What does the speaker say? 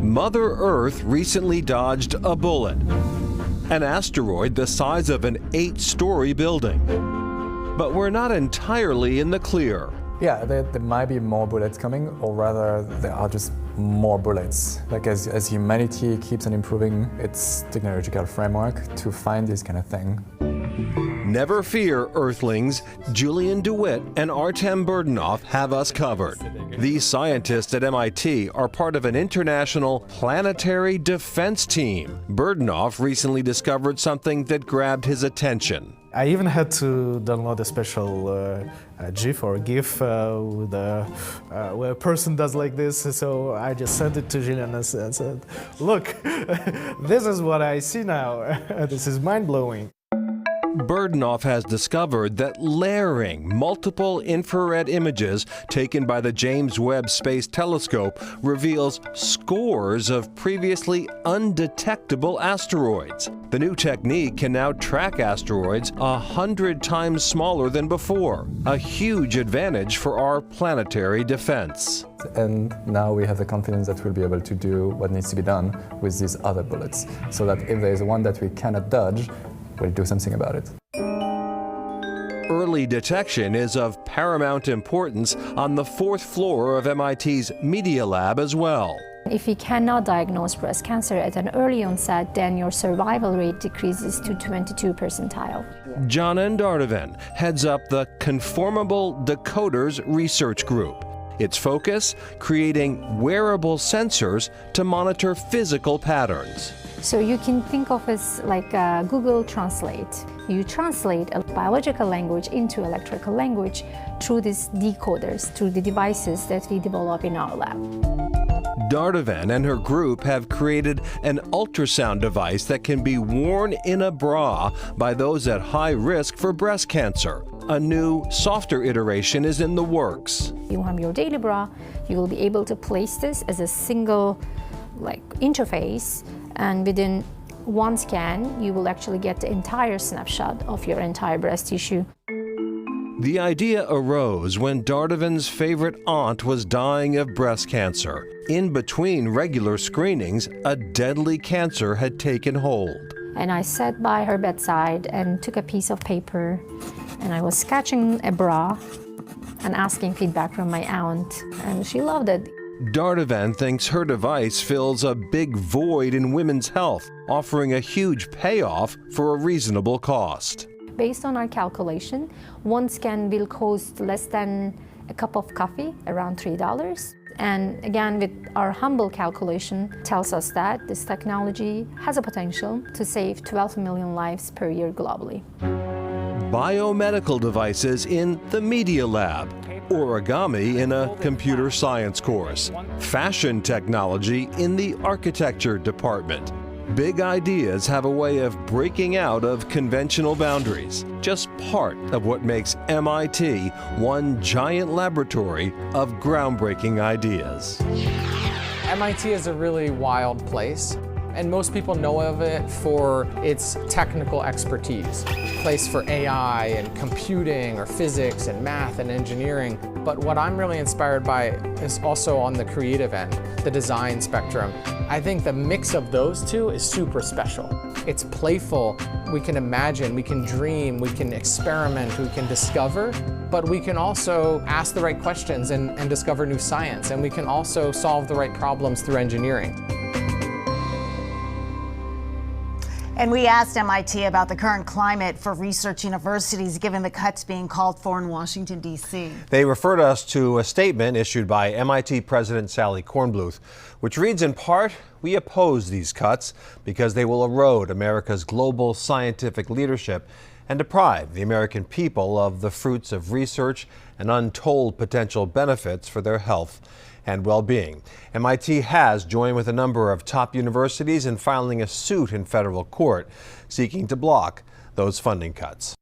Mother Earth recently dodged a bullet, an asteroid the size of an 8-story building. But we're not entirely in the clear. Yeah, there might be more bullets coming, or rather there are just more bullets. Like as humanity keeps on improving its technological framework to find this kind of thing. Never fear, Earthlings. Julian DeWitt and Artem Burdanov have us covered. These scientists at MIT are part of an international planetary defense team. Burdanov recently discovered something that grabbed his attention. I even had to download a special GIF or GIF with where a person does like this. So I just sent it to Julian and said, look, this is what I see now. This is mind-blowing. Burdanov has discovered that layering multiple infrared images taken by the James Webb Space Telescope reveals scores of previously undetectable asteroids. The new technique can now track asteroids 100 times smaller than before, a huge advantage for our planetary defense. And now we have the confidence that we'll be able to do what needs to be done with these other bullets, so that if there's one that we cannot dodge, we'll do something about it. Early detection is of paramount importance on the 4th floor of MIT's Media Lab as well. If you cannot diagnose breast cancer at an early onset, then your survival rate decreases to 22 percentile. Canan Dardovan heads up the Conformable Decoders Research Group. Its focus, creating wearable sensors to monitor physical patterns. So you can think of it like Google Translate. You translate a biological language into electrical language through these decoders, through the devices that we develop in our lab. Dardovan and her group have created an ultrasound device that can be worn in a bra by those at high risk for breast cancer. A new, softer iteration is in the works. You have your daily bra, you will be able to place this as a single interface, and within one scan, you will actually get the entire snapshot of your entire breast tissue. The idea arose when Dardovan's favorite aunt was dying of breast cancer. In between regular screenings, a deadly cancer had taken hold. And I sat by her bedside and took a piece of paper, and I was sketching a bra and asking feedback from my aunt, and she loved it. Dardovan thinks her device fills a big void in women's health, offering a huge payoff for a reasonable cost. Based on our calculation, one scan will cost less than a cup of coffee, around $3. And again, with our humble calculation, tells us that this technology has a potential to save 12 million lives per year globally. Biomedical devices in the Media Lab, origami in a computer science course, fashion technology in the architecture department. Big ideas have a way of breaking out of conventional boundaries, just part of what makes MIT one giant laboratory of groundbreaking ideas. MIT is a really wild place, and most people know of it for its technical expertise. A place for AI and computing or physics and math and engineering. But what I'm really inspired by is also on the creative end, the design spectrum. I think the mix of those two is super special. It's playful, we can imagine, we can dream, we can experiment, we can discover, but we can also ask the right questions and discover new science, and we can also solve the right problems through engineering. And we asked MIT about the current climate for research universities given the cuts being called for in Washington, D.C. They referred us to a statement issued by MIT President Sally Kornbluth, which reads in part, "We oppose these cuts because they will erode America's global scientific leadership and deprive the American people of the fruits of research and untold potential benefits for their health and well-being." MIT has joined with a number of top universities in filing a suit in federal court seeking to block those funding cuts.